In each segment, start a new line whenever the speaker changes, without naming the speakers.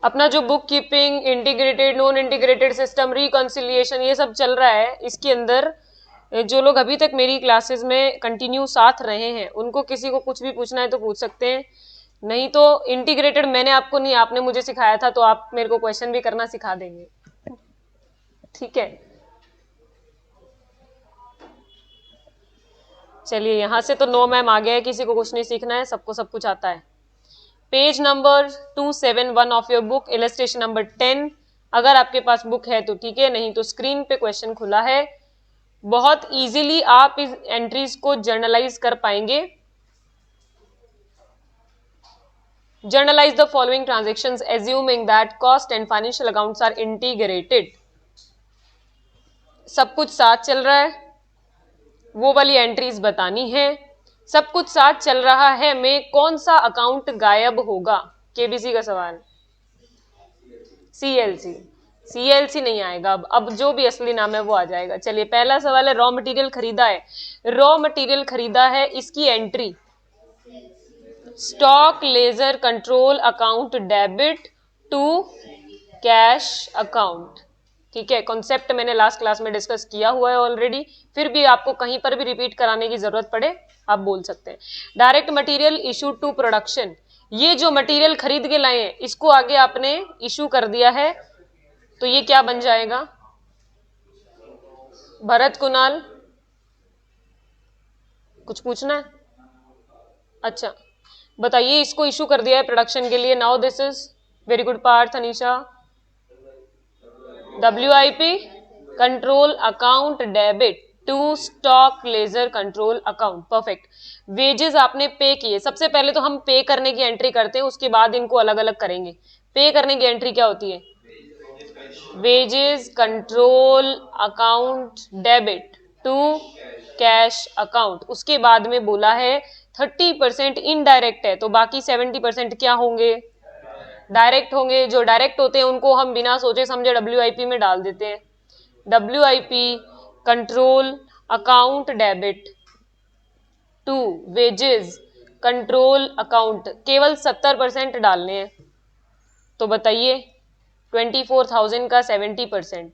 अपना जो book keeping, integrated, non integrated system, reconciliation, ये सब चल रहा है, इसके अंदर जो लोग अभी तक मेरी क्लासेस में कंटिन्यू साथ रहे हैं उनको किसी को कुछ भी पूछना है तो पूछ सकते हैं, नहीं तो इंटीग्रेटेड मैंने आपको नहीं, आपने मुझे सिखाया था, तो आप मेरे को क्वेश्चन भी करना सिखा देंगे, ठीक है। चलिए यहां से तो 9 मैम आ गया है, किसी को कुछ नहीं सीखना है, सबको सब कुछ आता है। Page number 271 of your book, illustration number 10। अगर आपके पास बुक है तो ठीक है, नहीं तो स्क्रीन पे क्वेश्चन खुला है। बहुत इजीली आप इस एंट्रीज को जर्नलाइज कर पाएंगे। Journalise the following transactions assuming that cost and financial accounts are integrated. सब कुछ साथ चल रहा है, वो वाली एंट्रीज बतानी है। सब कुछ साथ चल रहा है में कौन सा अकाउंट गायब होगा? केबीसी का सवाल। सीएलसी। सीएलसी नहीं आएगा, अब जो भी असली नाम है वो आ जाएगा। चलिए पहला सवाल है, रॉ मटेरियल खरीदा है, रॉ मटेरियल खरीदा है, इसकी entry stock ledger control account debit to cash account, ठीक है। कॉन्सेप्ट मैंने लास्ट क्लास में डिस्कस किया हुआ है ऑलरेडी, फिर भी आपको कहीं पर भी रिपीट कराने की जरूरत पड़े आप बोल सकते हैं। Direct material issue to production, ये जो मटेरियल खरीद के लाए हैं इसको आगे आपने इशू कर दिया है, तो ये क्या बन जाएगा? भरत, कुणाल, कुछ पूछना है? अच्छा बताइए, इसको इशू कर दिया है प्रोडक्शन के लिए। Now this is very good Parth, Anisha. WIP control account debit to stock ledger control account, perfect. Wages आपने पे किए, सबसे पहले तो हम पे करने की एंट्री करते हैं, उसके बाद इनको अलग अलग करेंगे। पे करने की एंट्री क्या होती है? Wages control account debit to cash account. उसके बाद में बोला है 30% इनडायरेक्ट है, तो बाकी 70% क्या होंगे? डायरेक्ट होंगे। जो डायरेक्ट होते हैं उनको हम बिना सोचे समझे WIP में डाल देते हैं। WIP control account debit to wages control account, केवल 70% डालने हैं। तो बताइए 24,000 का 70%,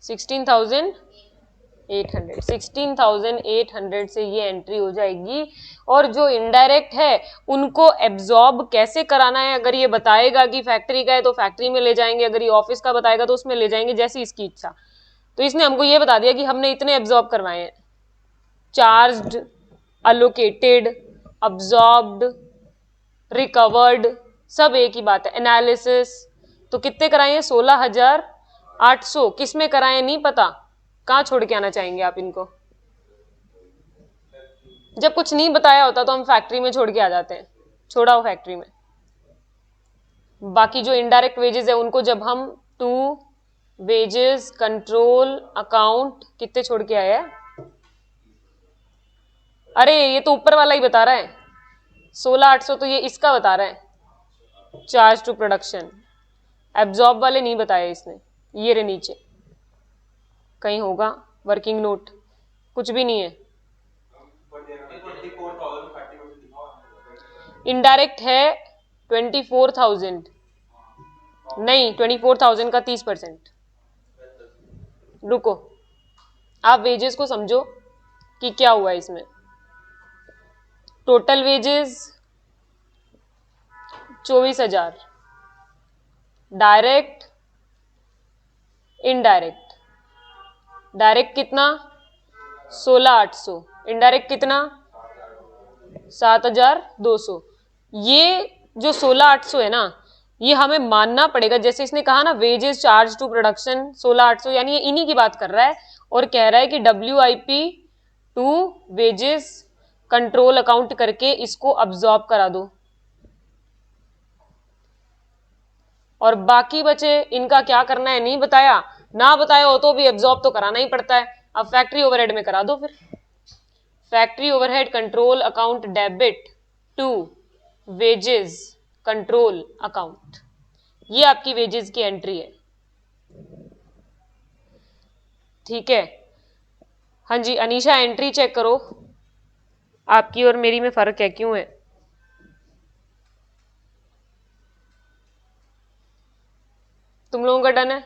16,800 से ये एंट्री हो जाएगी। और जो इनडायरेक्ट है उनको एब्जॉर्ब कैसे कराना है, अगर ये बताएगा कि फैक्ट्री का है तो फैक्ट्री में ले जाएंगे, अगर ये ऑफिस का बताएगा तो उसमें ले जाएंगे, जैसी इसकी इच्छा। तो इसने हमको ये बता दिया कि हमने इतने एब्जॉर्ब करवाए हैं, चार्ज्ड, अलोकेटेड, अब्जॉर्ब्ड, रिकवर्ड, सब एक ही बात है। एनालिसिस तो कितने कराए हैं? 16,800। किस में कराए नहीं पता, कहाँ छोड़ के आना चाहेंगे आप इनको? जब कुछ नहीं बताया होता तो हम फैक्ट्री में छोड़ के आ जाते हैं, छोड़ाओ फैक्ट्री में। बाकी जो इनडायरेक्ट वेजेस है उनको जब हम टू वेजेस कंट्रोल अकाउंट कितने छोड़ के आए हैं? अरे ये तो ऊपर वाला ही बता रहा है, 16,800 तो ये इसका बता रहा है, चार्ज टू प्रोडक्शन। एब्जॉर्ब वाले नहीं बताए इसने, ये रे नीचे कहीं होगा वर्किंग नोट, कुछ भी नहीं है। इनडायरेक्ट है 24,000, नहीं 24,000 का 30%। रुको, आप वेजेस को समझो कि क्या हुआ इसमें। Total wages 24,000, direct indirect, direct कितना? 16,800, इनडायरेक्ट कितना? 7,200। ये जो 16,800 है ना, ये हमें मानना पड़ेगा, जैसे इसने कहा ना वेजेस चार्ज टू प्रोडक्शन 16,800, यानी ये इन्हीं की बात कर रहा है और कह रहा है कि WIP to wages control account करके इसको अब्जॉर्ब करा दो। और बाकी बचे इनका क्या करना है नहीं बताया, ना बताया हो तो भी एब्जॉर्ब तो कराना ही पड़ता है। अब फैक्ट्री ओवरहेड में करा दो फिर, factory overhead control account debit to wages control account, ये आपकी वेजेस की एंट्री है, ठीक है। हाँ जी अनीशा, एंट्री चेक करो। आपकी और मेरी में फर्क है, क्यों है? तुम लोगों का डन है?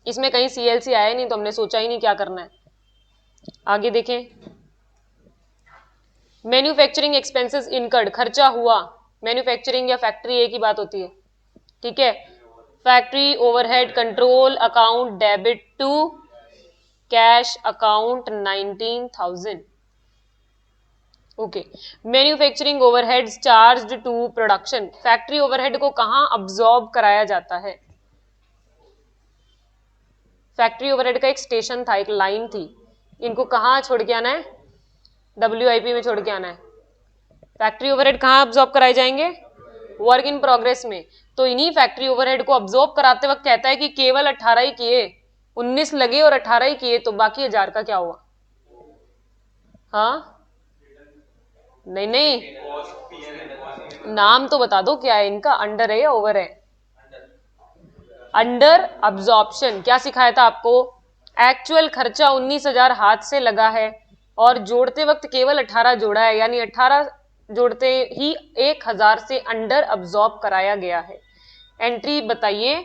इसमें कहीं CLC आया नहीं तो हमने सोचा ही नहीं क्या करना है। आगे देखें, मैन्युफैक्चरिंग एक्सपेंसेस इनकर्ड, खर्चा हुआ। मैन्युफैक्चरिंग या फैक्ट्री एक ही बात होती है, ठीक है। Factory overhead control account debit to cash account 19,000। Okay, manufacturing overheads charged to production. Factory overhead को कहां अब्सॉर्ब कराया जाता है? फैक्ट्री ओवरहेड का एक स्टेशन था, एक लाइन थी, इनको कहां छोड़ के आना है? WIP में छोड़ के आना है। फैक्ट्री ओवरहेड कहां अब्सॉर्ब कराए जाएंगे? वर्क इन प्रोग्रेस में। तो इन्हीं फैक्ट्री ओवरहेड को अब्सॉर्ब कराते वक्त कहता है कि केवल 18 ही किए, 19 लगे और 18 ही किए, तो बाकी 1000 का क्या हुआ? हाँ नहीं नहीं, नाम तो बता दो क्या है इनका, अंडर है या ओवर है? Under absorption. क्या सिखाया था आपको? एक्चुअल खर्चा 19,000 हाथ से लगा है और जोड़ते वक्त केवल 18 जोड़ा है, यानी 18 जोड़ते ही 1000 से अंडर अब्जॉर्ब कराया गया है। एंट्री बताइए,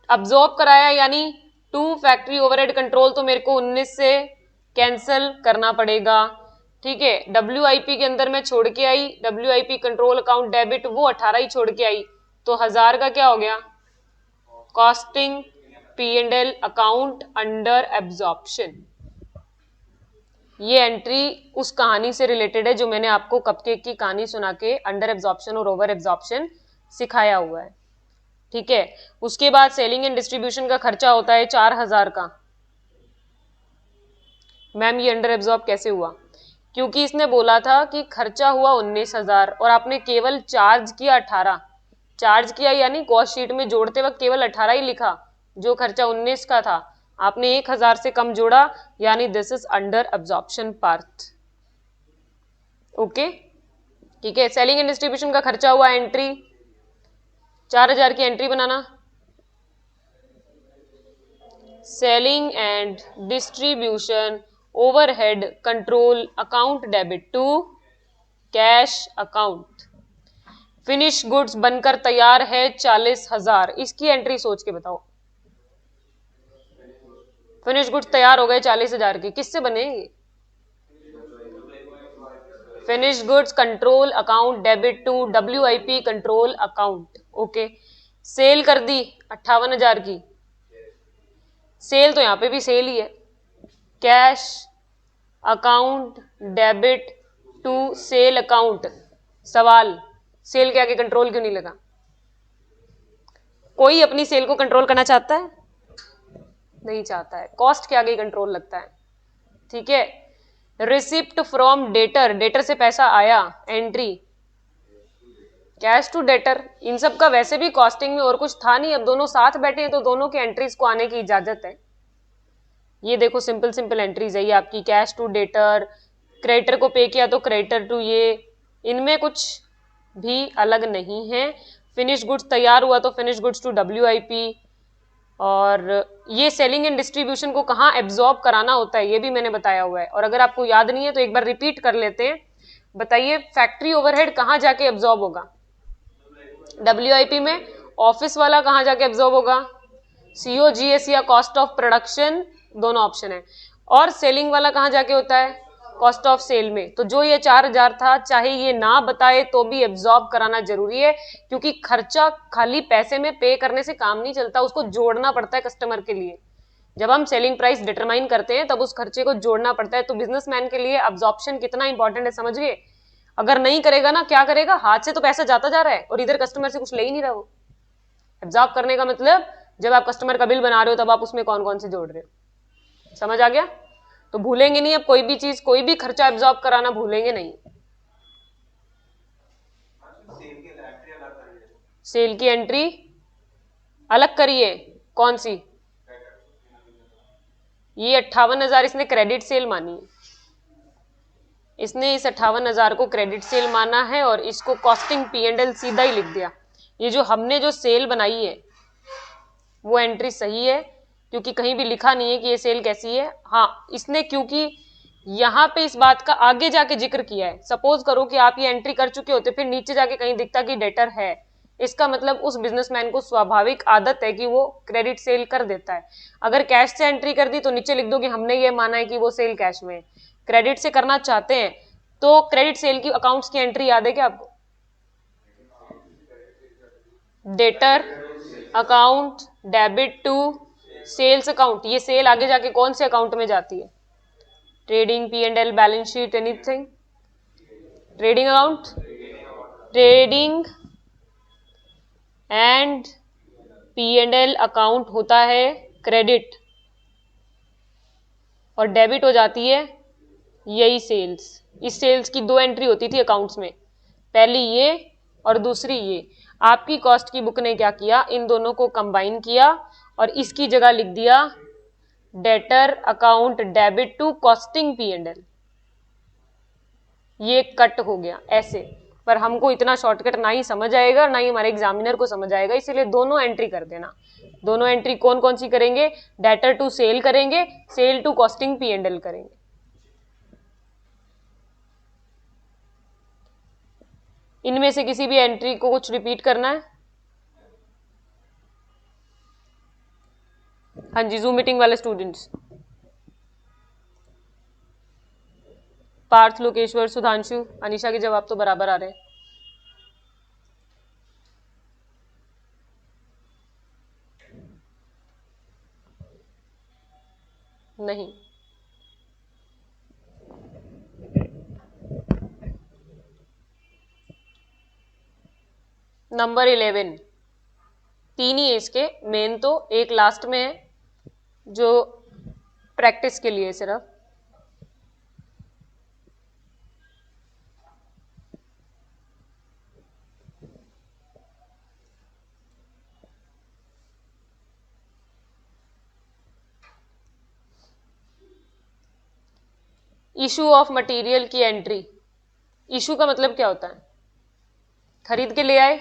अब्जॉर्ब कराया यानी टू फैक्ट्री ओवरहेड कंट्रोल, तो मेरे को 19 से कैंसिल करना पड़ेगा, ठीक है। WIP के अंदर मैं छोड़ के आई, WIP कंट्रोल अकाउंट डेबिट, वो 18 ही छोड़ के आई, तो 1000 का क्या हो गया? Costing P&L account under absorption. ये एंट्री उस कहानी से रिलेटेड है जो मैंने आपको कपकेक की कहानी सुना के अंडर एब्जॉर्प्शन और ओवर एब्जॉर्प्शन सिखाया हुआ है, ठीक है। उसके बाद सेलिंग एंड डिस्ट्रीब्यूशन का खर्चा होता है 4000 का। मैम ये अंडर एब्जॉर्ब कैसे हुआ? क्योंकि इसने बोला था कि खर्चा हुआ 19,000 और आपने केवल चार्ज किया 18। चार्ज किया यानी कॉस्ट शीट में जोड़ते वक्त केवल 18 ही लिखा, जो खर्चा 19 का था आपने 1000 से कम जोड़ा, यानी this is under absorption part. Okay, ठीक है। सेलिंग एंड डिस्ट्रीब्यूशन का खर्चा हुआ एंट्री 4000 की एंट्री बनाना। Selling and distribution overhead control account debit to cash account. Finish goods बनकर तैयार है 40,000, इसकी एंट्री सोच के बताओ। फिनिश गुड्स तैयार हो गए 40,000 की, किससे बनेंगे? Finish goods control account debit to WIP control account. Okay, sale कर दी 58,000 की, सेल तो यहां पे भी सेल ही है, cash account debit to sale account. सवाल, सेल के आगे कंट्रोल क्यों नहीं लगा? कोई अपनी सेल को कंट्रोल करना चाहता है? नहीं चाहता है, कॉस्ट के आगे कंट्रोल लगता है, ठीक है। रिसिप्ट फ्रॉम डेटर, डेटर से पैसा आया, एंट्री कैश टू डेटर। इन सब का वैसे भी कॉस्टिंग में और कुछ था नहीं, अब दोनों साथ बैठे हैं तो दोनों के एंट्रीज को आने की इजाजत है। ये देखो सिंपल सिंपल एंट्रीज है ये आपकी, कैश टू डेटर, क्रेडिटर को पे किया तो क्रेडिटर टू ये, इनमें कुछ भी अलग नहीं है। फिनिश गुड्स तैयार हुआ तो फिनिश गुड्स टू WIP। और ये सेलिंग एंड डिस्ट्रीब्यूशन को कहाँ एब्जॉर्ब कराना होता है ये भी मैंने बताया हुआ है, और अगर आपको याद नहीं है तो एक बार रिपीट कर लेते हैं। बताइए फैक्ट्री ओवरहेड कहाँ जाके एब्जॉर्ब होगा? WIP में। ऑफिस वाला कहाँ जाके एब्जॉर्ब होगा? COGS या कॉस्ट ऑफ प्रोडक्शन, दोनों ऑप्शन है। और सेलिंग वाला कहाँ जाके होता है? कॉस्ट ऑफ सेल में। तो जो ये 4000 था, चाहे ये ना बताए तो भी एब्जॉर्ब कराना जरूरी है, क्योंकि खर्चा खाली पैसे में पे करने से काम नहीं चलता, उसको जोड़ना पड़ता है कस्टमर के लिए। जब हम सेलिंग प्राइस डिटरमाइन करते हैं तब उस खर्चे को जोड़ना पड़ता है। तो बिजनेसमैन के लिए एब्जॉर्प्शन कितना इंपॉर्टेंट है समझ गए? अगर नहीं करेगा ना, क्या करेगा? हाथ से तो पैसा जाता जा रहा है और इधर कस्टमर से कुछ ले ही नहीं रहा हो। एब्जॉर्ब करने का मतलब जब आप कस्टमर का बिल बना रहे हो तब आप उसमें कौन कौन से जोड़ रहे हो, समझ आ गया? तो भूलेंगे नहीं अब कोई भी चीज, कोई भी खर्चा एब्जॉर्ब कराना भूलेंगे नहीं। सेल की एंट्री अलग करिए, कौन सी? ये 58,000 इसने क्रेडिट सेल मानी है, इसने इस 58,000 को क्रेडिट सेल माना है और इसको कॉस्टिंग P&L सीधा ही लिख दिया। ये जो हमने जो सेल बनाई है वो एंट्री सही है, क्योंकि कहीं भी लिखा नहीं है कि ये सेल कैसी है। हाँ, इसने क्योंकि यहां पे इस बात का आगे जाके जिक्र किया है। सपोज करो कि आप ये एंट्री कर चुके होते, फिर नीचे जाके कहीं दिखता कि डेटर है, इसका मतलब उस बिजनेसमैन को स्वाभाविक आदत है कि वो क्रेडिट सेल कर देता है। अगर कैश से एंट्री कर दी तो नीचे लिख दो कि हमने ये माना है कि वो सेल कैश में है। क्रेडिट से करना चाहते हैं तो क्रेडिट सेल की अकाउंट्स की एंट्री याद है क्या आपको? Debtor account, debit to sales account. ये सेल आगे जाके कौन से अकाउंट में जाती है? Trading, P&L, balance sheet, anything? Trading account, trading and P&L account होता है क्रेडिट, और डेबिट हो जाती है यही सेल्स। इस सेल्स की दो एंट्री होती थी अकाउंट्स में, पहली ये और दूसरी ये। आपकी कॉस्ट की बुक ने क्या किया, इन दोनों को कंबाइन किया और इसकी जगह लिख दिया debtor account debit to costing P&L। ये कट हो गया ऐसे, पर हमको इतना शॉर्टकट ना ही समझ आएगा ना ही हमारे एग्जामिनर को समझ आएगा, इसीलिए दोनों एंट्री कर देना। दोनों एंट्री कौन कौन सी करेंगे? डेटर टू सेल करेंगे, सेल टू कॉस्टिंग P&L करेंगे। इनमें से किसी भी एंट्री को कुछ रिपीट करना है? हाँ जी, जूम मीटिंग वाले स्टूडेंट्स, पार्थ, लोकेश्वर, सुधांशु, अनिशा के जवाब तो बराबर आ रहे हैं। नहीं, नंबर 11, तीन ही है इसके, मेन तो एक लास्ट में है जो प्रैक्टिस के लिए सिर्फ। इशू ऑफ मटेरियल की एंट्री। इशू का मतलब क्या होता है? खरीद के ले आए,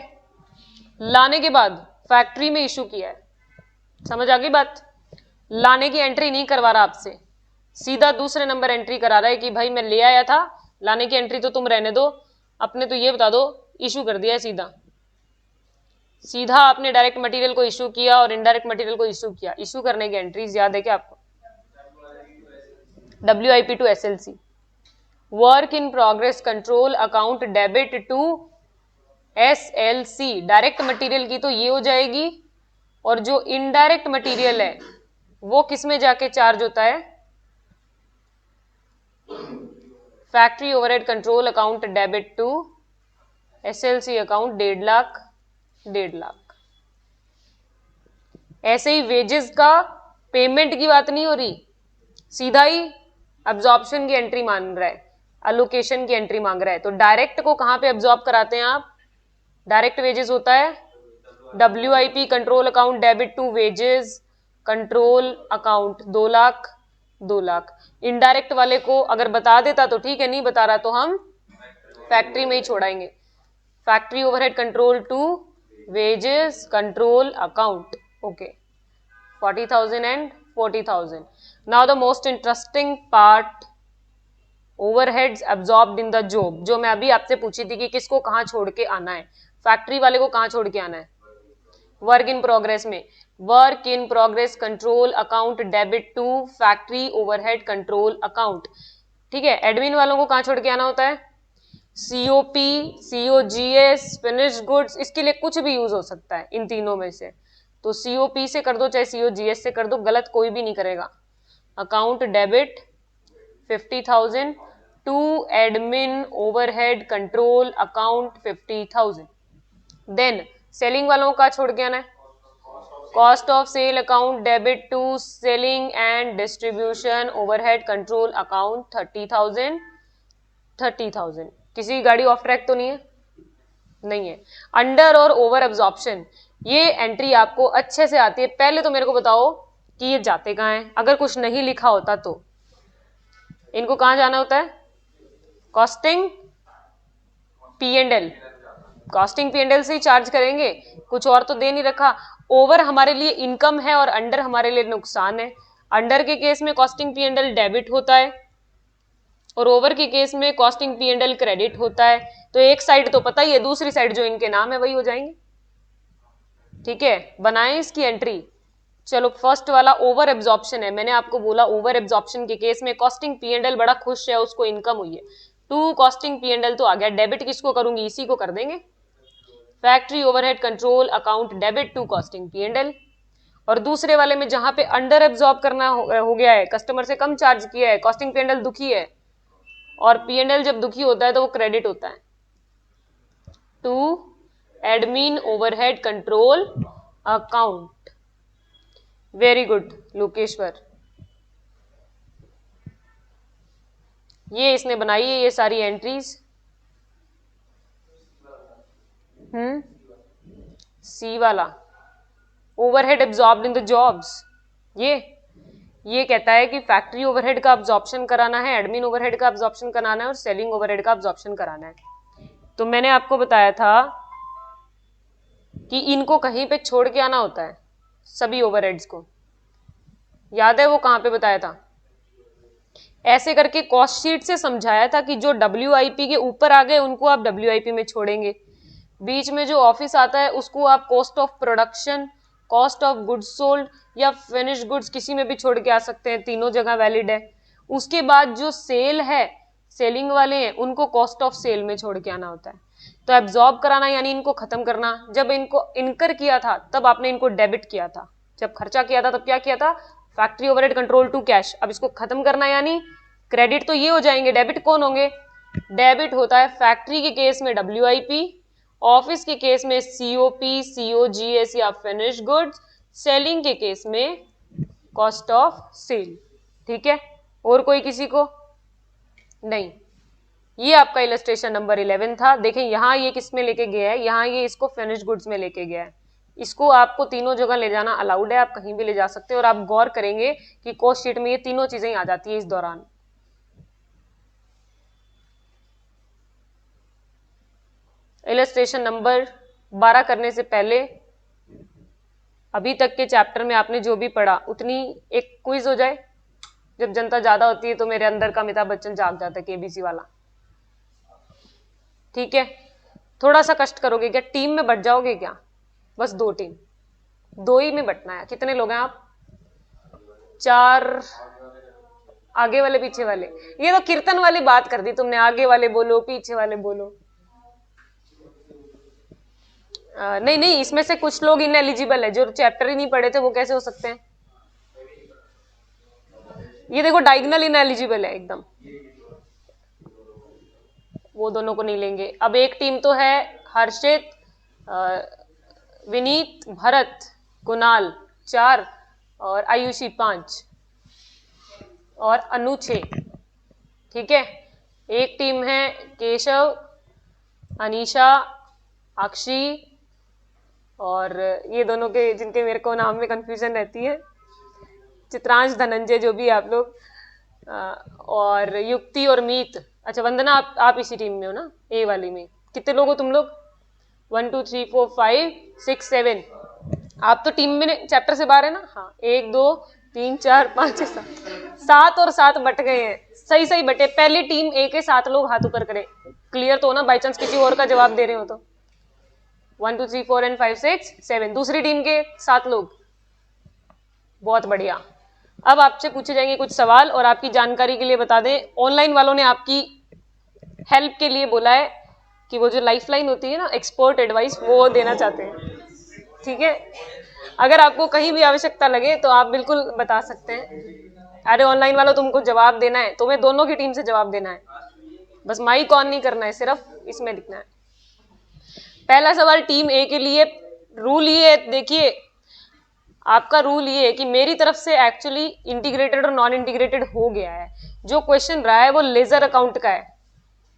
लाने के बाद फैक्ट्री में इशू किया है। समझ आ गई बात? लाने की एंट्री नहीं करवा रहा आपसे, सीधा दूसरे नंबर एंट्री करा रहा है कि भाई मैं ले आया था, लाने की एंट्री तो तुम रहने दो, अपने तो ये बता दो, इशू कर दिया है सीधा। सीधा आपने डायरेक्ट मटेरियल को इशू किया और इनडायरेक्ट मटेरियल को इशू किया। इशू करने की एंट्रीज याद है क्या आपको? WIP to SLC। Work in progress control account debit to SLC। Direct material की तो ये हो जाएगी, और जो इनडायरेक्ट मटेरियल है वो किस में जाके चार्ज होता है? Factory overhead control account debit to SLC account 1.5 lakh, 1.5 lakh. ऐसे ही वेजेस का पेमेंट की बात नहीं हो रही, सीधा ही अब्जॉर्प्शन की एंट्री मांग रहा है, अलोकेशन की एंट्री मांग रहा है। तो डायरेक्ट को कहां पे अब्जॉर्ब कराते हैं आप? डायरेक्ट वेजेस होता है WIP control account debit to wages control account 2 lakh, 2 lakh. Indirect वाले को अगर बता देता तो ठीक है, नहीं बता रहा तो हम फैक्ट्री में ही छोड़ाएंगे। Factory overhead control to wages control account, okay, 40,000 and 40,000। Now the most interesting part, overheads absorbed in the job. जो मैं अभी आपसे पूछी थी कि किसको कहां छोड़ के आना है, फैक्ट्री वाले को कहां छोड़ के आना है? वर्क इन प्रोग्रेस में। Work in progress control account debit to factory overhead control account, ठीक है। एडमिन वालों को कहां छोड़ के आना होता है? COP, COGS, फिनिश्ड गुड्स, इसके लिए कुछ भी यूज हो सकता है इन तीनों में से। तो COP से कर दो चाहे COGS से कर दो, गलत कोई भी नहीं करेगा। Account debit 50,000 to admin overhead control account 50,000। Then selling वालों का छोड़ के आना है? Cost of sale account debit to selling and distribution overhead control account 30,000, 30,000। किसी गाड़ी ऑफ ट्रैक तो नहीं है? नहीं है। अंडर और ओवर एब्जॉर्प्शन, ये एंट्री आपको अच्छे से आती है। पहले तो मेरे को बताओ कि ये जाते कहाँ हैं? अगर कुछ नहीं लिखा होता तो इनको कहां जाना होता है? कॉस्टिंग P&L, कॉस्टिंग P&L से ही चार्ज करेंगे, कुछ और तो दे नहीं रखा। ओवर हमारे लिए इनकम है और अंडर हमारे लिए नुकसान है। अंडर के केस में कॉस्टिंग P&L डेबिट होता है, और ओवर के केस में costing P and L credit होता है। तो एक साइड तो पता ही है, दूसरी साइड जो इनके नाम है वही हो जाएंगे। ठीक है, बनाएं इसकी एंट्री। चलो फर्स्ट वाला ओवर एब्जॉर्प्शन है, मैंने आपको बोला ओवर एब्जॉर्प्शन के केस में कॉस्टिंग पी एंड एल बड़ा खुश है, उसको इनकम हुई है। To costing P and L तो आ गया, डेबिट किसको करूंगी, इसी को कर देंगे। Factory overhead control account debit to costing P and L. और दूसरे वाले में जहां पे अंडर एब्जॉर्ब करना हो गया है, कस्टमर से कम चार्ज किया है, कॉस्टिंग पी एंड एल दुखी है, और पी एंड एल जब दुखी होता है तो वो क्रेडिट होता है। To admin overhead control account. Very good Lokeshwar, ये इसने बनाई है ये सारी एंट्रीज। सी वाला overhead absorbed in the jobs, ये कहता है कि फैक्ट्री ओवरहेड का अब्जॉर्प्शन कराना है, एडमिन ओवरहेड का अब्जॉर्प्शन कराना है और सेलिंग ओवरहेड का अब्जॉर्प्शन कराना है। तो मैंने आपको बताया था कि इनको कहीं पे छोड़ के आना होता है, सभी ओवरहेड्स को, याद है वो कहां पे बताया था? ऐसे करके कॉस्ट शीट से समझाया था कि जो WIP के ऊपर आ गए उनको आप WIP में छोड़ेंगे, बीच में जो ऑफिस आता है उसको आप cost of production, cost of goods sold या फिनिश गुड्स किसी में भी छोड़ के आ सकते हैं, तीनों जगह वैलिड है। उसके बाद जो सेल है, सेलिंग वाले हैं, उनको कॉस्ट ऑफ सेल में छोड़ के आना होता है। तो एब्जॉर्ब कराना यानी इनको खत्म करना। जब इनको इनकर किया था तब आपने इनको डेबिट किया था, जब खर्चा किया था तब क्या किया था, factory overhead control to cash. अब इसको खत्म करना यानी क्रेडिट तो ये हो जाएंगे, डेबिट कौन होंगे, डेबिट होता है फैक्ट्री के केस में WIP, ऑफिस के केस में COP, COGS या फिनिश गुड्स, सेलिंग के केस में कॉस्ट ऑफ सेल। ठीक है, और कोई किसी को नहीं। ये आपका इलस्ट्रेशन नंबर 11 था। देखें यहाँ ये किस में लेके गया है, यहाँ ये इसको फिनिश गुड्स में लेके गया है। इसको आपको तीनों जगह ले जाना अलाउड है, आप कहीं भी ले जा सकते हैं, और आप गौर करेंगे कि कॉस्ट शीट में ये तीनों चीजें आ जाती है इस दौरान। इलस्ट्रेशन नंबर 12 करने से पहले अभी तक के चैप्टर में आपने जो भी पढ़ा उतनी एक क्विज हो जाए। जब जनता ज्यादा होती है तो मेरे अंदर का अमिताभ बच्चन जाग जाता है, KBC वाला। ठीक है, थोड़ा सा कष्ट करोगे क्या, टीम में बट जाओगे क्या, बस 2 टीम, 2 ही में बटना है। कितने लोग हैं आप, 4, आगे वाले पीछे वाले, ये तो कीर्तन वाली बात कर दी तुमने, आगे वाले बोलो पीछे वाले बोलो। नहीं नहीं, इसमें से कुछ लोग इनएलिजिबल है, जो चैप्टर ही नहीं पढ़े थे वो कैसे हो सकते हैं। ये देखो डायगोनल इनएलिजिबल है एकदम, वो दोनों को नहीं लेंगे। अब एक टीम तो है हर्षित, विनीत, भरत, कुणाल 4 और आयुषी 5 और अनु 6। ठीक है, एक टीम है केशव, अनीशा, अक्षी और ये दोनों के जिनके मेरे को नाम में कंफ्यूजन रहती है, चित्रांश, धनंजय, जो भी आप लोग, और युक्ति और मीत। अच्छा वंदना, आप इसी टीम में हो ना, ए वाली में। कितने लोग हो तुम लोग, 1 2 3 4 5 6 7। आप तो टीम में चैप्टर से बाहर है ना। हाँ, 1 2 3 4 5 6 7 और 7 बट गए हैं, सही सही बटे। पहली टीम ए के 7 लोग हाथ ऊपर करें, क्लियर तो हो ना, बाई चांस किसी और का जवाब दे रहे हो तो। 1 2 3 4 एंड 5 6 7। दूसरी टीम के 7 लोग, बहुत बढ़िया। अब आपसे पूछे जाएंगे कुछ सवाल, और आपकी जानकारी के लिए बता दें, ऑनलाइन वालों ने आपकी हेल्प के लिए बोला है कि वो जो लाइफलाइन होती है ना, एक्सपर्ट एडवाइस, वो देना चाहते हैं। ठीक है, अगर आपको कहीं भी आवश्यकता लगे तो आप बिल्कुल बता सकते हैं। अरे ऑनलाइन वालों, तुमको जवाब देना है, तुम्हें दोनों की टीम से जवाब देना है, बस माइक ऑन नहीं करना है, सिर्फ इसमें लिखना है। पहला सवाल टीम ए के लिए, रूल ये है, देखिए आपका रूल ये है कि मेरी तरफ से एक्चुअली इंटीग्रेटेड और नॉन इंटीग्रेटेड हो गया है। जो क्वेश्चन रहा है वो लेजर अकाउंट का है,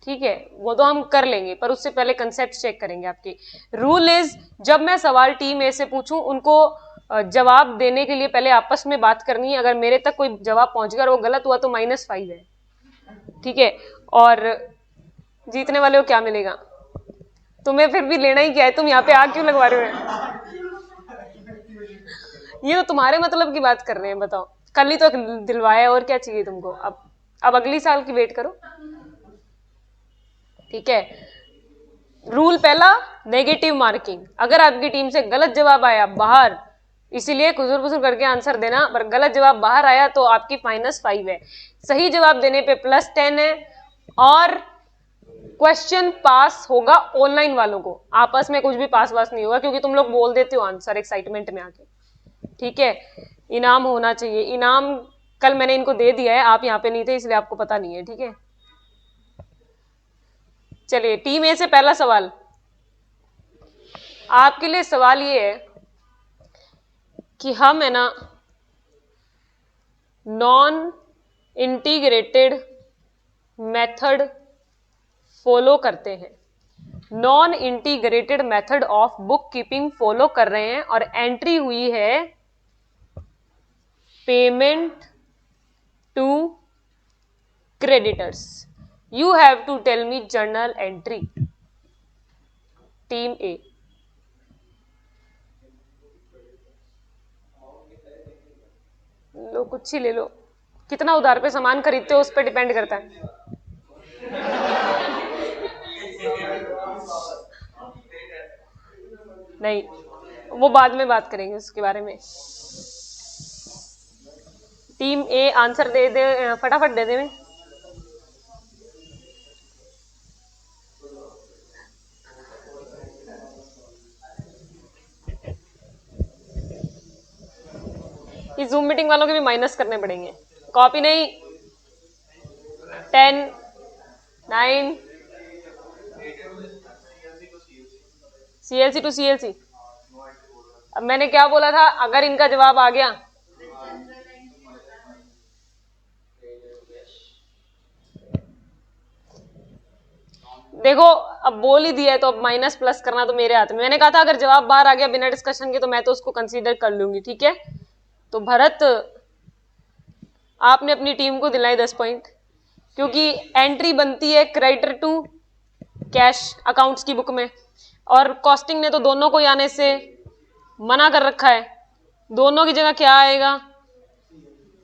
ठीक है, वो तो हम कर लेंगे, पर उससे पहले कंसेप्ट चेक करेंगे आपके। रूल इज, जब मैं सवाल टीम ए से पूछूं, उनको जवाब देने के लिए पहले आपस में बात करनी है। अगर मेरे तक कोई जवाब पहुंच गया और वो गलत हुआ तो -5 है, ठीक है। और जीतने वाले को क्या मिलेगा, तुम्हें फिर भी लेना ही क्या है, तुम यहाँ पे आग क्यों लगवा रहे हो? ये तो तुम्हारे मतलब की बात कर रहे हैं, बताओ, कल ही तो दिलवाया, और क्या चाहिए तुमको। अब अब अगली साल की वेट करो, ठीक है। रूल पहला, नेगेटिव मार्किंग। अगर आपकी टीम से गलत जवाब आया बाहर, इसीलिए खुजूर फुजूर करके आंसर देना, पर गलत जवाब बाहर आया तो आपकी -5 है। सही जवाब देने पे +10 है, और क्वेश्चन पास होगा ऑनलाइन वालों को, आपस में कुछ भी पास वास नहीं होगा, क्योंकि तुम लोग बोल देते हो आंसर एक्साइटमेंट में आके, ठीक है। इनाम होना चाहिए, इनाम कल मैंने इनको दे दिया है, आप यहाँ पे नहीं थे इसलिए आपको पता नहीं है, ठीक है। चलिए, टीम ए से पहला सवाल आपके लिए। सवाल ये है कि हम है ना नॉन इंटीग्रेटेड मेथड फॉलो करते हैं, non integrated method of book keeping follow कर रहे हैं, और एंट्री हुई है payment to creditors. You have to tell me journal entry. Team A, लो कुछ ही ले लो, कितना उधार पे सामान खरीदते हो उस पर डिपेंड करता है। नहीं, वो बाद में बात करेंगे उसके बारे में। टीम ए आंसर दे दे, फटाफट दे दे। इस जूम मीटिंग वालों के भी माइनस करने पड़ेंगे। कॉपी नहीं, 10, 9, CLC टू CLC। अब मैंने क्या बोला था, अगर इनका जवाब आ गया देखो, अब बोल ही दिया है तो अब माइनस प्लस करना तो मेरे हाथ में। मैंने कहा था अगर जवाब बाहर आ गया बिना डिस्कशन के तो मैं तो उसको कंसीडर कर लूंगी, ठीक है। तो भरत, आपने अपनी टीम को दिलाई 10 पॉइंट, क्योंकि एंट्री बनती है क्रेडिटर टू कैश अकाउंट्स की बुक में, और कॉस्टिंग ने तो दोनों को आने से मना कर रखा है। दोनों की जगह क्या आएगा,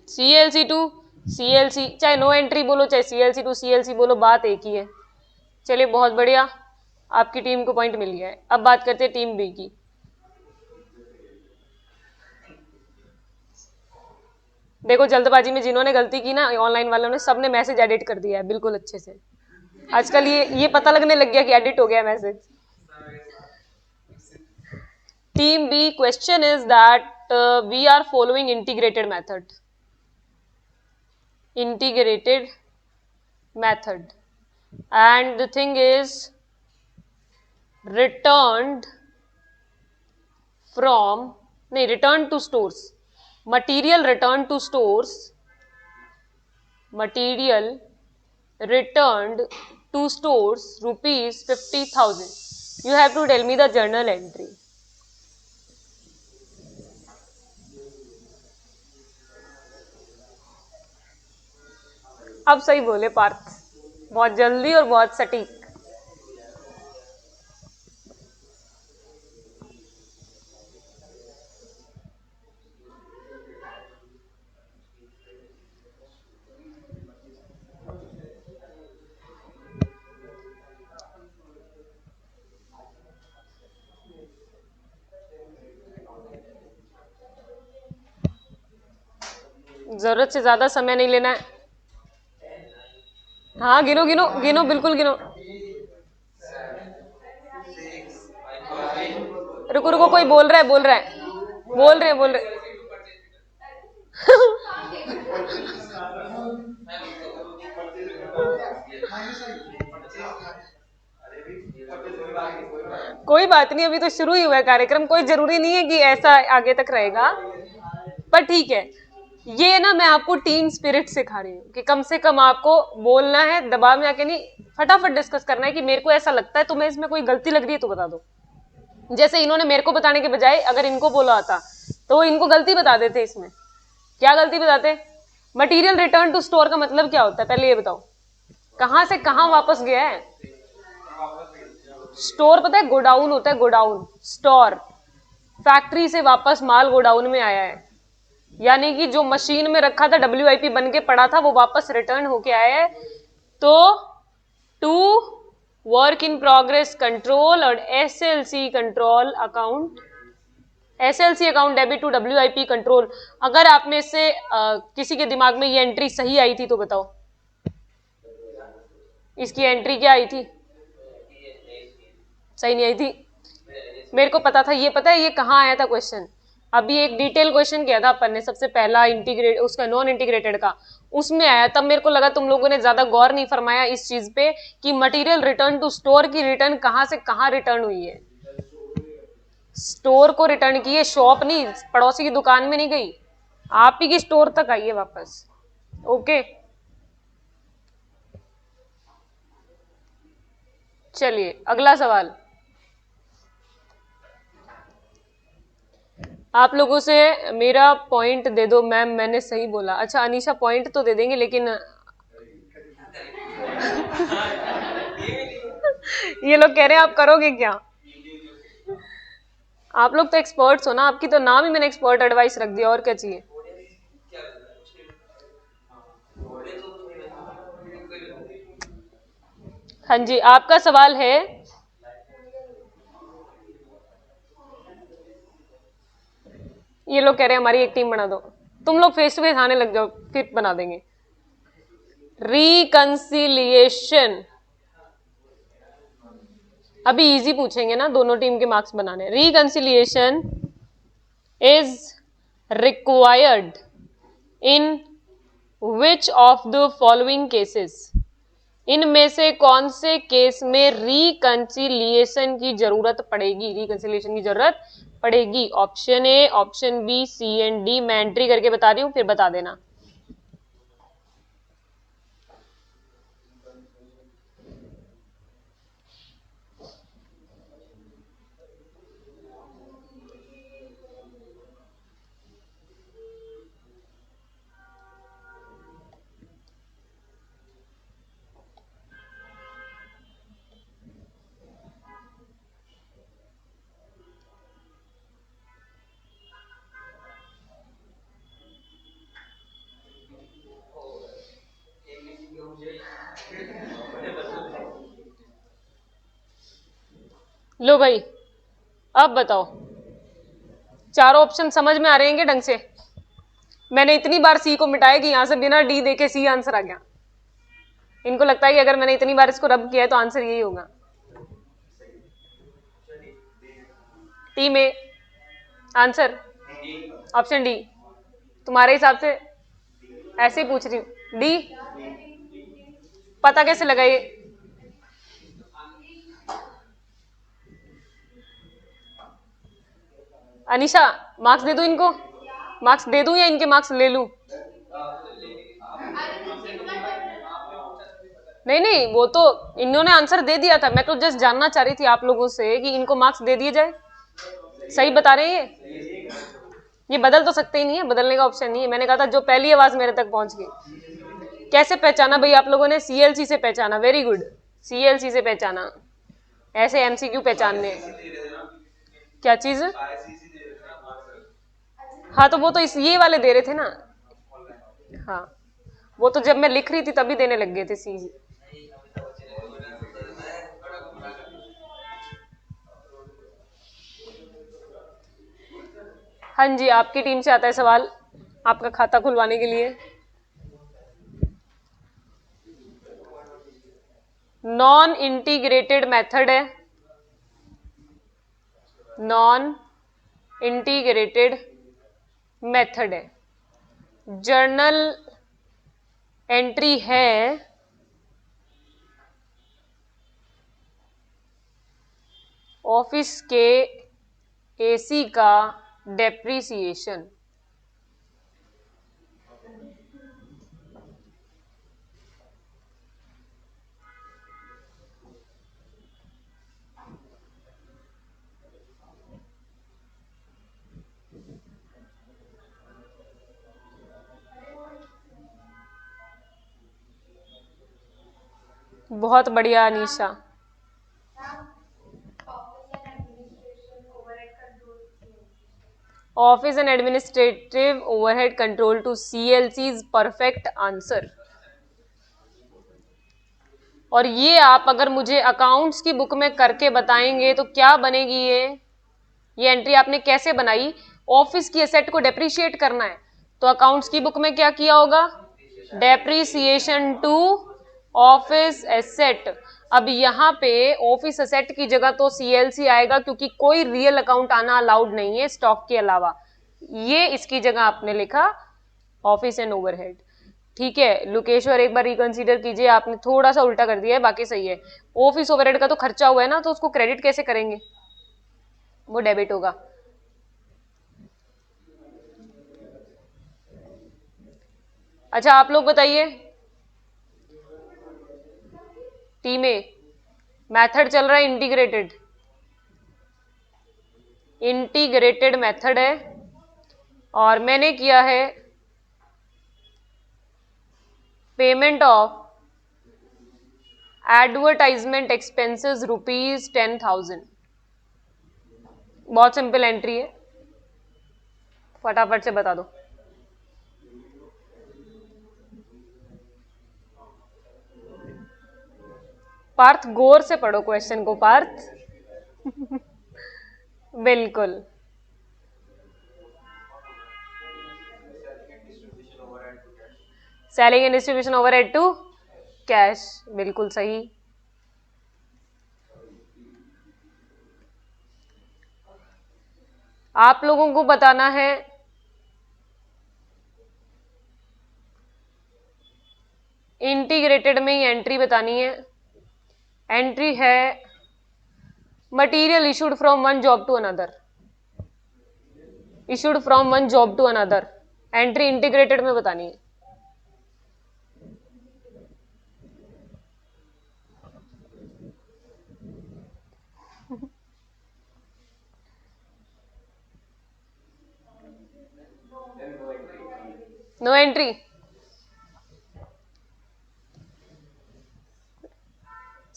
CLC टू CLC, चाहे नो एंट्री बोलो चाहे CLC टू CLC बोलो, बात एक ही है। चलिए बहुत बढ़िया, आपकी टीम को पॉइंट मिल गया है। अब बात करते हैं टीम बी की। देखो जल्दबाजी में जिन्होंने गलती की ना ऑनलाइन वालों ने, सबने मैसेज एडिट कर दिया है बिल्कुल अच्छे से। आजकल ये पता लगने लग गया कि एडिट हो गया message. Team B, question is that we are following integrated method, integrated method, and the thing is returned from, नहीं, return to stores, material return to stores, material returned to stores rupees 50,000. You have to tell me the journal entry. अब सही बोले पार्थ, बहुत जल्दी और बहुत सटीक। जरूरत से ज्यादा समय नहीं लेना है। हाँ गिनो गिनो गिनो, बिल्कुल गिनो। रुको रुको, कोई बोल रहा है बोल रहा है बोल रहे बोल रहे कोई बात नहीं, अभी तो शुरू ही हुआ है कार्यक्रम, कोई जरूरी नहीं है कि ऐसा आगे तक रहेगा, पर ठीक है। ये ना मैं आपको टीम स्पिरिट सिखा रही हूँ कि कम से कम आपको बोलना है, दबाव में आके नहीं, फटाफट डिस्कस करना है कि मेरे को ऐसा लगता है, तुम्हें इसमें कोई गलती लग रही है तो बता दो। जैसे इन्होंने मेरे को बताने के बजाय अगर इनको बोला आता तो इनको गलती बता देते। इसमें क्या गलती बताते, मटीरियल रिटर्न टू स्टोर का मतलब क्या होता है पहले ये बताओ, कहां से कहां वापस गया है। स्टोर पता है गोडाउन होता है, गोडाउन, स्टोर, फैक्ट्री से वापस माल गोडाउन में आया है, यानी कि जो मशीन में रखा था WIP बन के पड़ा था वो वापस रिटर्न होके आया है। तो to work in progress control और SLC control account, SLC account debit to WIP control. अगर आप में से किसी के दिमाग में ये एंट्री सही आई थी तो बताओ, इसकी एंट्री क्या आई थी? सही नहीं आई थी? मेरे को पता था, ये पता है ये कहाँ आया था क्वेश्चन? अभी एक डिटेल क्वेश्चन किया था अपन ने सबसे पहला इंटीग्रेट उसका नॉन इंटीग्रेटेड का, उसमें आया। तब मेरे को लगा तुम लोगों ने ज्यादा गौर नहीं फरमाया इस चीज पे कि मटेरियल रिटर्न टू स्टोर की रिटर्न कहाँ से कहाँ रिटर्न हुई है। स्टोर को रिटर्न की है, शॉप नहीं, पड़ोसी की दुकान में नहीं गई, आप ही की स्टोर तक आई है वापस। ओके चलिए अगला सवाल। आप लोगों से मेरा पॉइंट दे दो मैम, मैंने सही बोला। अच्छा अनीशा पॉइंट तो दे देंगे लेकिन ये लोग कह रहे हैं आप करोगे क्या? आप लोग तो एक्सपर्ट्स हो ना, आपकी तो नाम ही मैंने एक्सपर्ट एडवाइस रख दिया, और क्या चाहिए। हाँ जी आपका सवाल है, ये लोग कह रहे हैं हमारी एक टीम बना दो। तुम लोग फेस टू फेस आने लग जाओ फिर बना देंगे। रिकंसिलिएशन अभी इजी पूछेंगे ना, दोनों टीम के मार्क्स बनाने। Reconciliation is required in which of the following cases, इनमें से कौन से केस में रिकंसिलिएशन की जरूरत पड़ेगी, रिकंसिलिएशन की जरूरत पड़ेगी? Option A, option B, C and D. मैं एंट्री करके बता रही हूं फिर बता देना। लो भाई अब बताओ, चारों ऑप्शन समझ में आ रहे हैं ढंग से? मैंने इतनी बार सी को मिटाया कि यहां से बिना डी देखे सी आंसर आ गया। इनको लगता है कि अगर मैंने इतनी बार इसको रब किया है तो आंसर यही होगा। टी में आंसर ऑप्शन डी। तुम्हारे हिसाब से ऐसे ही पूछ रही हूं, डी। पता कैसे लगा ये? अनिशा मार्क्स दे दूं इनको, मार्क्स दे दूं या इनके मार्क्स ले लूं? नहीं नहीं वो तो इन्होंने आंसर दे दिया था, मैं तो जस्ट जानना चाह रही थी आप लोगों से कि इनको मार्क्स दे दिए जाए। सही बता रहे हैं ये बदल तो सकते ही नहीं है, बदलने का ऑप्शन नहीं है। मैंने कहा था जो पहली आवाज मेरे तक पहुंच गई। कैसे पहचाना भाई आप लोगों ने? CLC से पहचाना, वेरी गुड, CLC से पहचाना। ऐसे MCQ पहचानने, क्या चीज? हाँ तो वो तो इस ये वाले दे रहे थे ना। हाँ वो तो जब मैं लिख रही थी तभी देने लग गए थे सी। हाँ जी आपकी टीम से आता है सवाल आपका खाता खुलवाने के लिए। नॉन इंटीग्रेटेड मेथड है, नॉन इंटीग्रेटेड मेथड है, जर्नल एंट्री है ऑफिस के AC का डेप्रीसिएशन। बहुत बढ़िया Anisha. Office and administrative overhead control to CLC's perfect answer. और ये आप अगर मुझे अकाउंट्स की बुक में करके बताएंगे तो क्या बनेगी ये एंट्री आपने कैसे बनाई? ऑफिस की एसेट को डेप्रिशिएट करना है तो अकाउंट्स की बुक में क्या किया होगा? Depreciation to office asset. अब यहाँ पे ऑफिस एसेट की जगह तो CLC आएगा क्योंकि कोई रियल अकाउंट आना अलाउड नहीं है स्टॉक के अलावा। ये इसकी जगह आपने लिखा ऑफिस एंड ओवरहेड। ठीक है लुकेश्वर, एक बार रिकंसीडर कीजिए, आपने थोड़ा सा उल्टा कर दिया है, बाकी सही है। ऑफिस ओवरहेड का तो खर्चा हुआ है ना, तो उसको क्रेडिट कैसे करेंगे? वो डेबिट होगा। अच्छा आप लोग बताइए, टी में मेथड चल रहा है इंटीग्रेटेड, इंटीग्रेटेड मेथड है और मैंने किया है पेमेंट ऑफ एडवर्टाइजमेंट एक्सपेंसेस ₹10,000। बहुत सिंपल एंट्री है, फटाफट से बता दो। पार्थ गौर से पढ़ो क्वेश्चन को पार्थ। बिल्कुल। Selling and distribution overhead to cash, बिल्कुल सही। आप लोगों को बताना है इंटीग्रेटेड में ही एंट्री बतानी है। एंट्री है material issued from one job to another, issued from one job to another, entry integrated में बतानी है। नो एंट्री,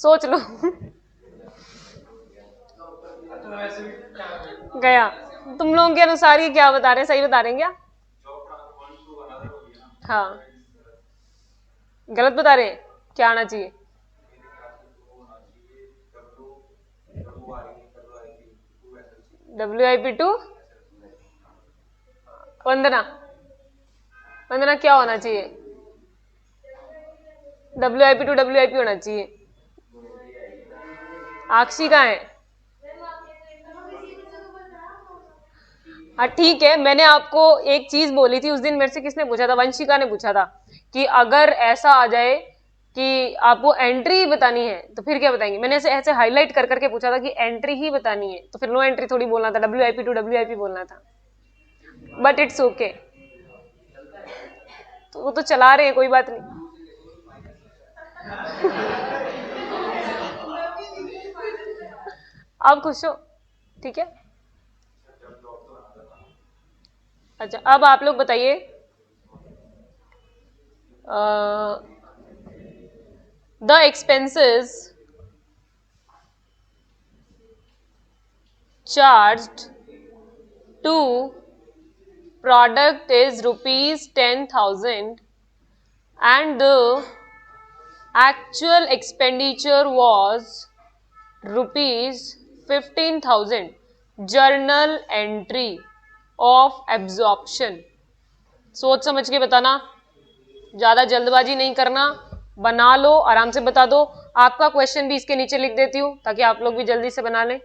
सोच लो। गया। तुम लोगों के अनुसार ये क्या बता रहे हैं, सही बता रहे हैं क्या? हाँ गलत बता रहे हैं, क्या आना चाहिए? WIP टू वंदना, वंदना क्या होना चाहिए? WIP टू WIP होना चाहिए। आक्षी कहाँ है? हाँ ठीक है, मैंने आपको एक चीज बोली थी उस दिन, मेरे से किसने पूछा था? वंशिका ने पूछा था कि अगर ऐसा आ जाए कि आपको एंट्री बतानी है तो फिर क्या बताएंगे। मैंने ऐसे ऐसे हाईलाइट कर करके पूछा था कि एंट्री ही बतानी है, तो फिर नो एंट्री थोड़ी बोलना था, WIP टू WIP बोलना था। बट इट्स ओके, तो वो तो चला रहे हैं, कोई बात नहीं। आप खुश हो, ठीक है। अच्छा अब आप लोग बताइए, the expenses charged to product is ₹10,000 and the actual expenditure was ₹15,000. Journal entry of absorption. सोच समझ के बताना, ज्यादा जल्दबाजी नहीं करना, बना लो आराम से बता दो। आपका क्वेश्चन भी इसके नीचे लिख देती हूँ ताकि आप लोग भी जल्दी से बना लें।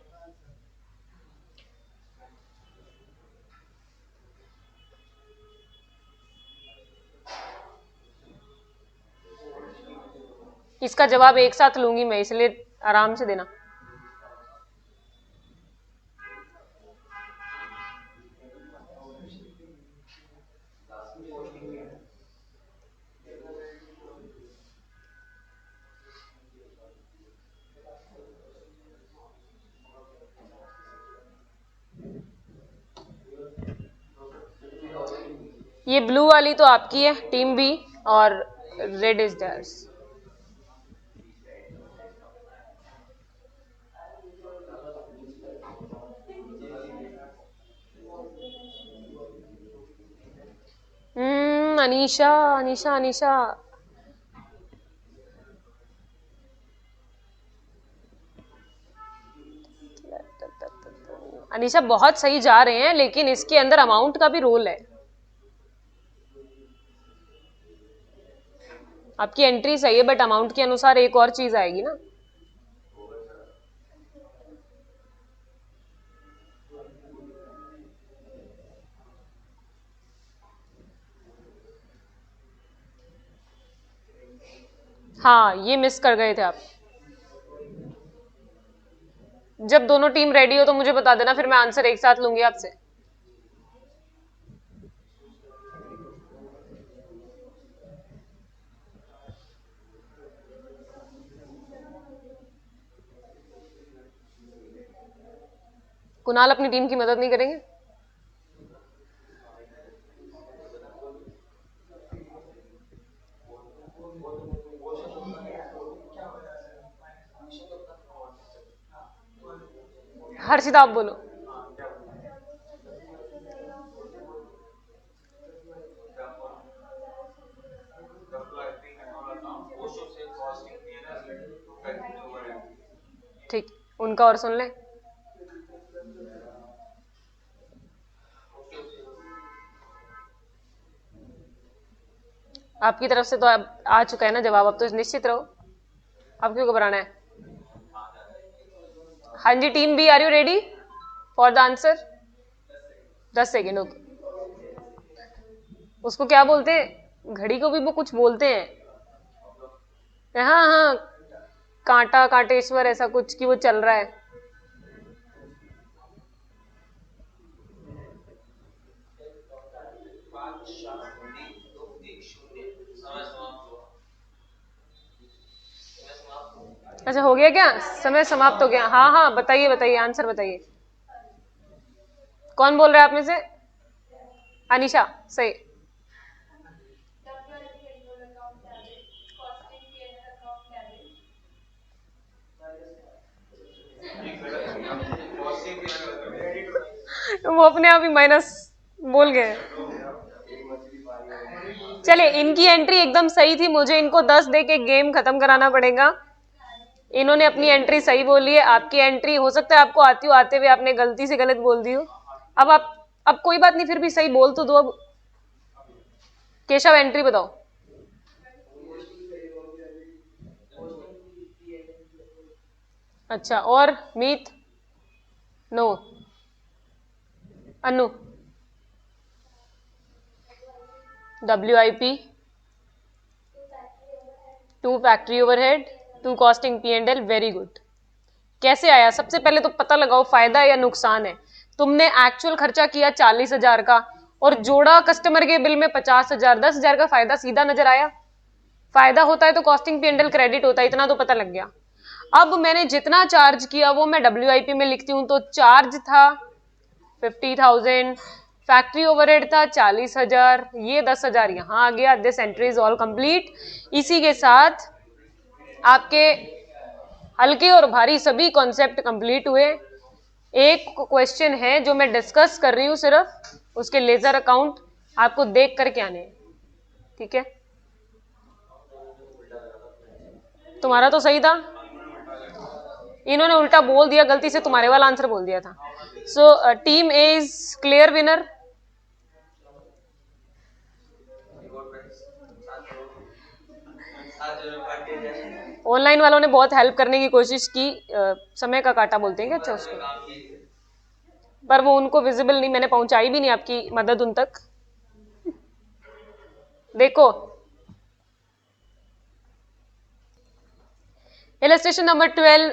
इसका जवाब एक साथ लूंगी मैं, इसलिए आराम से देना। ये ब्लू वाली तो आपकी है टीम बी और रेड इज दर्स। अनीशा अनीशा अनीशा अनीशा बहुत सही जा रहे हैं, लेकिन इसके अंदर अमाउंट का भी रोल है। आपकी एंट्री सही है, बट अमाउंट के अनुसार एक और चीज आएगी ना। हाँ, ये मिस कर गए थे आप। जब दोनों टीम रेडी हो तो मुझे बता देना, फिर मैं आंसर एक साथ लूंगी आपसे। कुणाल अपनी टीम की मदद नहीं करेंगे? हर्षिता आप बोलो। ठीक, उनका और सुन ले। आपकी तरफ से तो अब आ चुका है ना जवाब, अब तो निश्चित रहो। अब क्यों घबराना है? हाँ जी, team B, are you ready for the answer? 10 second, okay. उसको क्या बोलते हैं? घड़ी को भी वो कुछ बोलते हैं। हाँ हाँ, कांटा कांटेश्वर ऐसा कुछ कि वो चल रहा है। अच्छा, हो गया क्या? समय समाप्त हो गया। हाँ हाँ, बताइए बताइए, आंसर बताइए। कौन बोल रहा है आप में से? अनीशा, सही। वो अपने आप ही माइनस बोल गए। चले, इनकी एंट्री एकदम सही थी, मुझे इनको 10 दे के गेम खत्म कराना पड़ेगा। इन्होंने अपनी एंट्री सही बोली है। आपकी एंट्री हो सकता है आपको आती हो, आते हुए आपने गलती से गलत बोल दी हो। अब कोई बात नहीं, फिर भी सही बोल तो दो। अब केशव एंट्री बताओ। अच्छा, और मीत? नो। अनु? WIP, 2 factory overhead, 2 costing P&L। Very good. कैसे आया? सबसे पहले तो पता लगाओ फायदा या नुकसान है। तुमने एक्चुअल खर्चा किया 40,000 का और जोड़ा कस्टमर के बिल में 50,000, 10,000 का फायदा सीधा नजर आया। फायदा होता है तो कॉस्टिंग P&L क्रेडिट होता है, इतना तो पता लग गया। अब मैंने जितना चार्ज किया वो मैं WIP में लिखती हूं, तो चार्ज था 50,000, फैक्ट्री ओवरहेड था 40,000, ये 10,000 यहां आ गया। This entry is all complete. इसी के साथ आपके हल्के और भारी सभी कॉन्सेप्ट कंप्लीट हुए। एक क्वेश्चन है जो मैं डिस्कस कर रही हूं सिर्फ, उसके लेजर अकाउंट आपको देख करके आने, ठीक है? तुम्हारा तो सही था, इन्होंने उल्टा बोल दिया, गलती से तुम्हारे वाला आंसर बोल दिया था। So team A is clear winner. Online वालों ने बहुत हेल्प करने की कोशिश की। समय का काटा बोलते हैं क्या? अच्छा, उसको, पर वो उनको विजिबल नहीं, मैंने पहुंचाई भी नहीं आपकी मदद उन तक। देखो, इलस्ट्रेशन नंबर 12।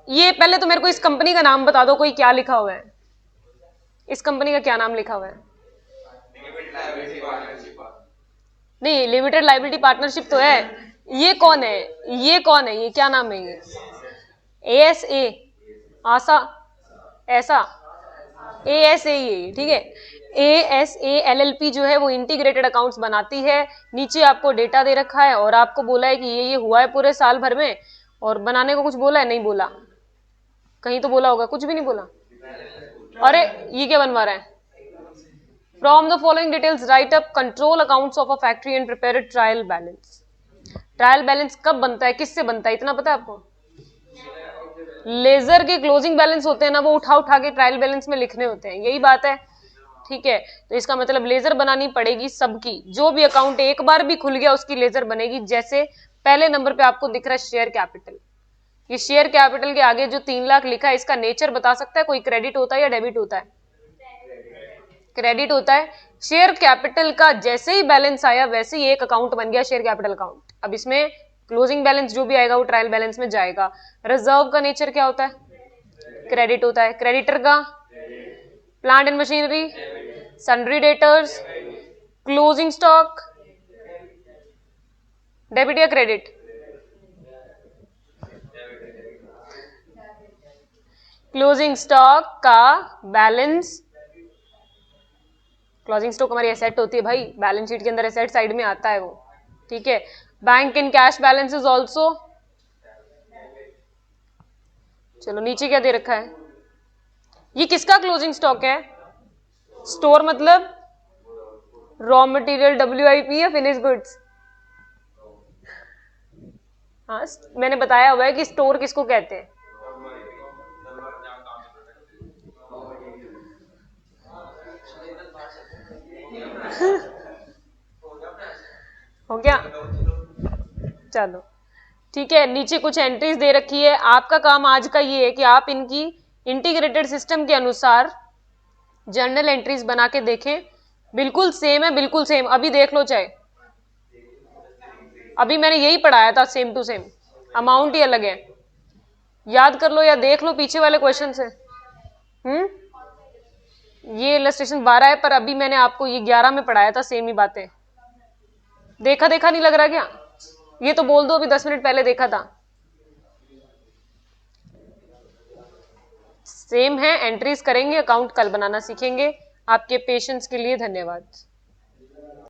ये पहले तो मेरे को इस कंपनी का नाम बता दो, कोई क्या लिखा हुआ है? इस कंपनी का क्या नाम लिखा हुआ है? नहीं, लिमिटेड लाइबिलिटी पार्टनरशिप तो है। ये कौन है? ये कौन है? ये क्या नाम है? ये ASA, आसा, ऐसा, ASA, ये ठीक है। ASA LLP जो है वो इंटीग्रेटेड अकाउंट्स बनाती है। नीचे आपको डेटा दे रखा है और आपको बोला है कि ये हुआ है पूरे साल भर में, और बनाने को कुछ बोला है? नहीं बोला। कहीं तो बोला होगा? कुछ भी नहीं बोला। अरे ये क्या बनवा रहा है? From the following details right up control accounts of a factory and prepare trial balance. Trial balance कब बनता है, किससे बनता है, इतना पता है आपको? लेजर के क्लोजिंग बैलेंस होते हैं ना, वो उठा उठा के ट्रायल बैलेंस में लिखने होते हैं, यही बात है। ठीक है, तो इसका मतलब लेजर बनानी पड़ेगी सबकी, जो भी अकाउंट एक बार भी खुल गया उसकी लेजर बनेगी। जैसे पहले नंबर पे आपको दिख रहा है शेयर कैपिटल, ये शेयर कैपिटल के आगे जो 3 लाख लिखा है, इसका नेचर बता सकता है कोई? क्रेडिट होता है या डेबिट होता है? क्रेडिट होता है। शेयर कैपिटल का जैसे ही बैलेंस आया वैसे ही एक अकाउंट बन गया शेयर कैपिटल अकाउंट। अब इसमें क्लोजिंग बैलेंस जो भी आएगा वो ट्रायल बैलेंस में जाएगा। रिजर्व का नेचर क्या होता है? क्रेडिट होता है। क्रेडिटर का? Plant and machinery, sundry debtors, closing stock, debit या क्रेडिट? क्लोजिंग स्टॉक का बैलेंस, क्लोजिंग स्टॉक हमारी एसेट होती है भाई, बैलेंस शीट के अंदर एसेट साइड में आता है वो। ठीक है, bank in cash balance is also. चलो नीचे क्या दे रखा है, ये किसका क्लोजिंग स्टॉक है? स्टोर मतलब रॉ मटेरियल, WIP या फिनिश गुड्स? हाँ, मैंने बताया हुआ है कि स्टोर किसको कहते हैं। हो गया, चलो ठीक है। नीचे कुछ एंट्रीज दे रखी है, आपका काम आज का ये है कि आप इनकी इंटीग्रेटेड सिस्टम के अनुसार जर्नल एंट्रीज बना के देखें। बिल्कुल सेम है, बिल्कुल सेम, अभी देख लो चाहे, अभी मैंने यही पढ़ाया था सेम टू सेम, अमाउंट ही अलग है। याद कर लो या देख लो पीछे वाले क्वेश्चन से। ये इलस्ट्रेशन 12 है, पर अभी मैंने आपको ये 11 में पढ़ाया था, सेम ही बातें। देखा देखा नहीं लग रहा क्या? ये तो बोल दो अभी 10 मिनट पहले देखा था। सेम है, एंट्रीज करेंगे, अकाउंट कल बनाना सीखेंगे। आपके पेशेंस के लिए धन्यवाद।